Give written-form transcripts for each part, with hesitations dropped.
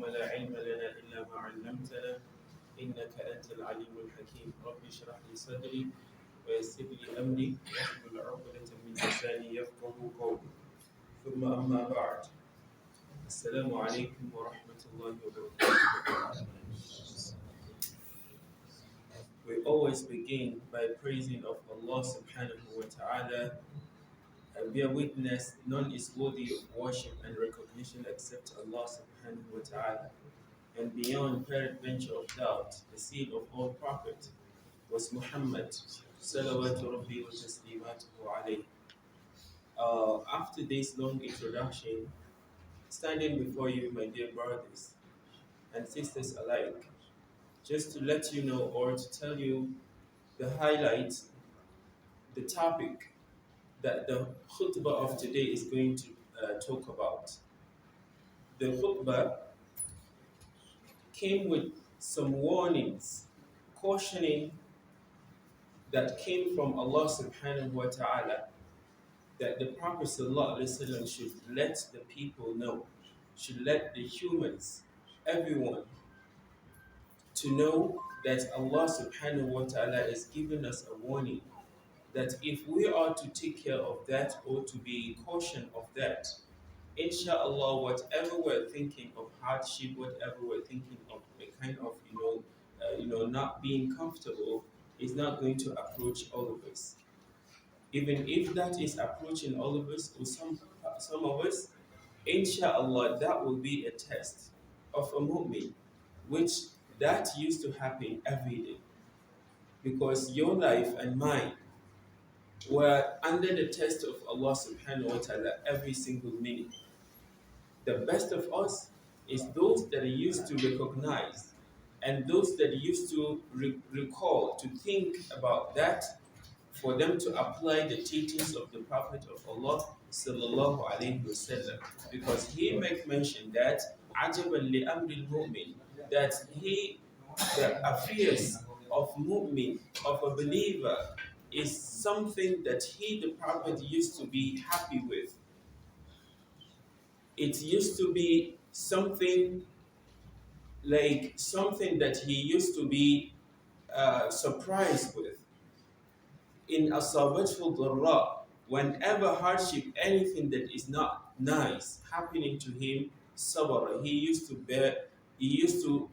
لا علم لنا إلا ما علمتنا إنك أنت العليم الحكيم. رب اشرح لي صدري ويسر لي أمري واحلل عقدة من لساني يفقه قولي. ثم أما بعد، السلام عليكم ورحمة الله وبركاته. We always begin by praising of Allah subhanahu wa ta'ala and bear witness none is worthy of worship and recognition except Allah subhanahu wa ta'ala. And beyond peradventure of doubt, the seal of all prophets was Muhammad salawatu rabbi wa taslimatuhu alayhi. After this long introduction, standing before you, my dear brothers and sisters alike, just to let you know or to tell you the highlights, the topic that the khutbah of today is going to talk about. The khutbah came with some warnings, cautioning that came from Allah subhanahu wa ta'ala that the Prophet sallallahu alaihi wasallam should let the people know, should let the humans, everyone, to know that Allah subhanahu wa ta'ala is giving us a warning that if we are to take care of that or to be caution of that, inshallah, whatever we're thinking of hardship, whatever we're thinking of a kind of not being comfortable, is not going to approach all of us. Even if that is approaching all of us or some of us, inshallah, that will be a test of a mu'min, which that used to happen every day, because your life and mine were under the test of Allah subhanahu wa ta'ala every single minute. The best of us is those that are used to recognize and those that used to recall, to think about that, for them to apply the teachings of the Prophet of Allah sallallahu alaihi wasallam, because he make mention that ajaban li amril mu'min, that the affairs of mu'min, of a believer, is something that the Prophet used to be happy with. It used to be something that he used to be surprised with. In asabathu dharra, whenever hardship, anything that is not nice happening to him, sabara, he used to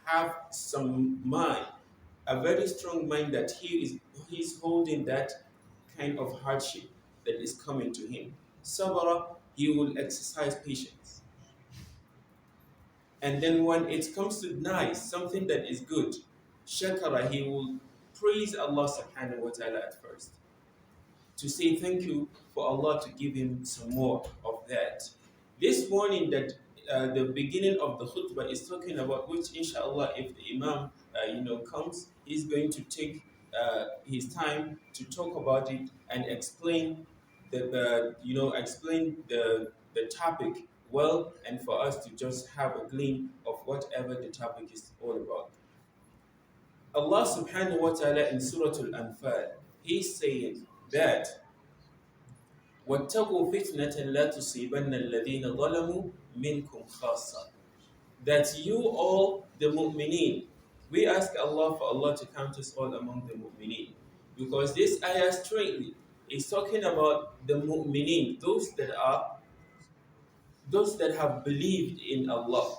have some mind, a very strong mind, that he's holding that kind of hardship that is coming to him. Sabara, he will exercise patience. And then when it comes to nice, something that is good, shakara, he will praise Allah subhanahu wa ta'ala at first, to say thank you for Allah to give him some more of that. This warning that the beginning of the khutbah is talking about, which inshallah, if the imam comes, he's going to take his time to talk about it and explain explain the topic well, and for us to just have a glimpse of whatever the topic is all about. Allah subhanahu wa ta'ala in Surah Al-Anfal, he's saying that وَاتَّقُوا فِتْنَةً لَا تُصِيبَنَّ الَّذِينَ ظَلَمُوا مِنْكُمْ خَاصَّةً. That you all, the mu'mineen, we ask Allah for Allah to count us all among the mu'mineen, because this ayah straightly is talking about the mu'mineen, those that have believed in Allah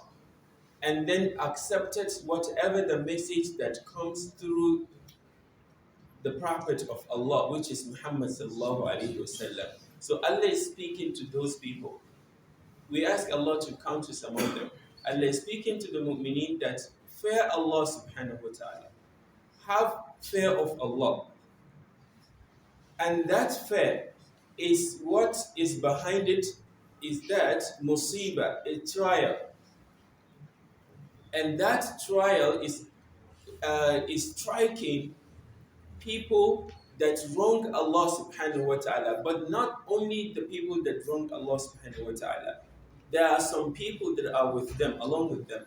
and then accepted whatever the message that comes through the Prophet of Allah, which is Muhammad sallallahu alaihi wasallam. So Allah is speaking to those people. We ask Allah to count us among them. Allah is speaking to the mu'mineen that fear Allah subhanahu wa ta'ala. Have fear of Allah. And that fear is what is behind it, is that musibah, a trial. And that trial is striking people that wrong Allah subhanahu wa ta'ala, but not only the people that wrong Allah subhanahu wa ta'ala. There are some people that are with them, along with them.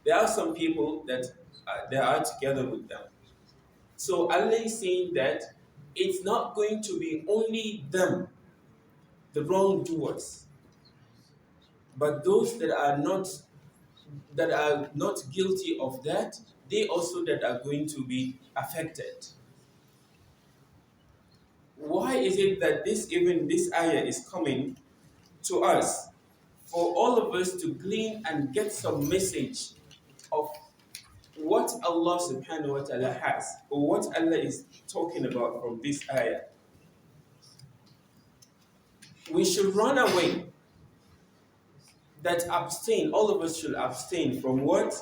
There are some people that they are together with them. So Allah is saying that it's not going to be only them, the wrongdoers, But those that are not guilty of that, they also that are going to be affected. Why is it that this ayah is coming to us for all of us to glean and get some message of what Allah subhanahu wa ta'ala has, or what Allah is talking about from this ayah? We should run away, that abstain, all of us should abstain from what?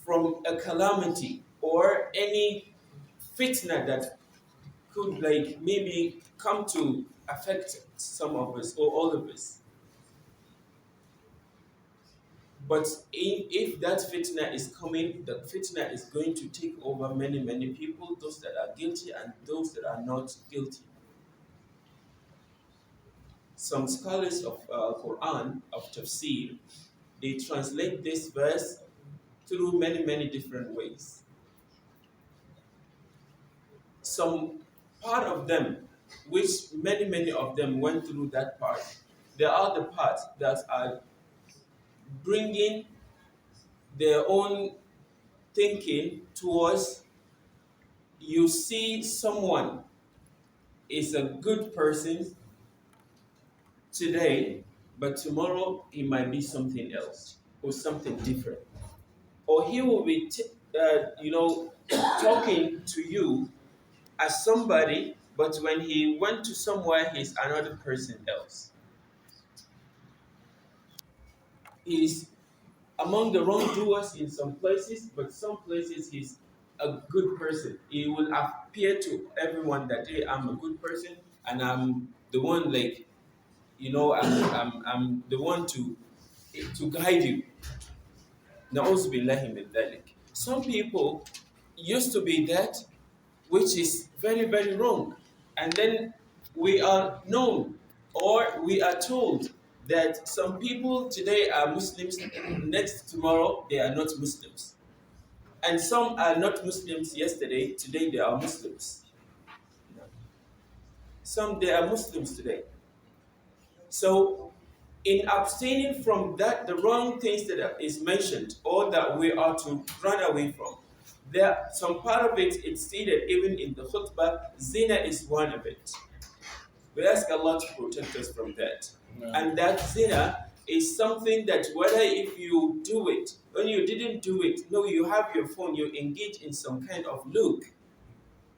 From a calamity or any fitna that could like maybe come to affect some of us or all of us. But if that fitna is coming, the fitna is going to take over many, many people, those that are guilty and those that are not guilty. Some scholars of Quran, of Tafsir, they translate this verse through many, many different ways. Some part of them, which many, many of them went through that part, there are the parts that are bringing their own thinking towards you see someone is a good person today, but tomorrow he might be something else or something different. Or he will be, talking to you as somebody, but when he went to somewhere, he's another person else. He's among the wrongdoers in some places, but some places he's a good person. He will appear to everyone that, hey, I'm a good person and I'm the one, like, I'm the one to guide you. Na'uz billahi min dhalik. Some people used to be that, which is very, very wrong. And then we are known or we are told that some people today are Muslims, next tomorrow they are not Muslims. And some are not Muslims yesterday, today they are Muslims. Some they are Muslims today. So in abstaining from that, the wrong things that is mentioned or that we are to run away from, there some part of it it's stated even in the khutbah, zina is one of it. We ask Allah to protect us from that. Yeah. And that zina is something that whether if you do it, when you didn't do it, no, you have your phone, you engage in some kind of look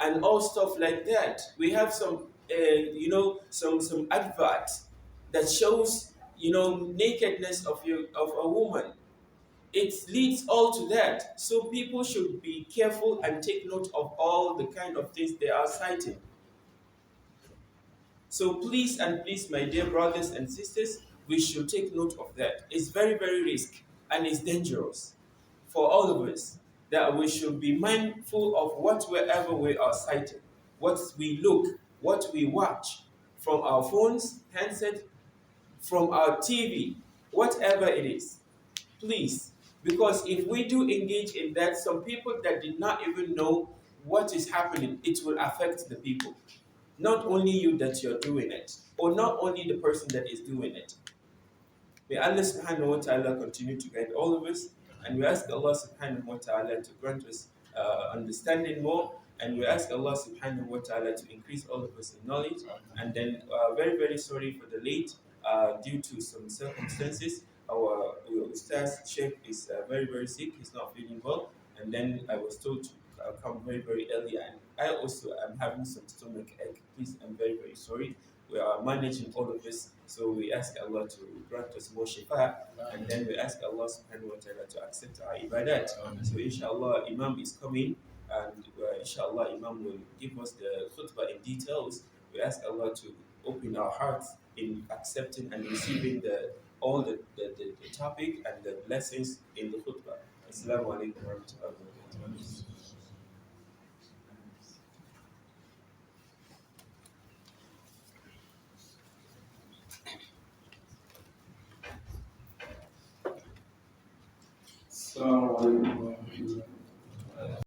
and all stuff like that. We have some, some adverts that shows, nakedness of a woman. It leads all to that. So people should be careful and take note of all the kind of things they are citing. So please and please, my dear brothers and sisters, we should take note of that. It's very, very risky and it's dangerous for all of us that we should be mindful of wherever we are citing, what we look, what we watch from our phones, handset, from our TV, whatever it is. Please, because if we do engage in that, some people that did not even know what is happening, it will affect the people. Not only you that you're doing it, or not only the person that is doing it. May Allah subhanahu wa ta'ala continue to guide all of us, and we ask Allah subhanahu wa ta'ala to grant us understanding more, and we ask Allah subhanahu wa ta'ala to increase all of us in knowledge. And then very, very sorry for the late, due to some circumstances. Our Ustaz Shaikh is very, very sick, he's not feeling well, and then I was told to come very, very early, and I also am having some stomach ache. Please, I'm very, very sorry. We are managing all of this, so we ask Allah to grant us more shifa, and then we ask Allah subhanahu wa ta'ala to accept our ibadat. So inshallah, Imam is coming, and inshallah, Imam will give us the khutbah in details. We ask Allah to open our hearts in accepting and receiving all the topic and the lessons in the khutbah. Assalamu alaikum wa rahmatullahi wa barakatuh. السلام عليكم ورحمة الله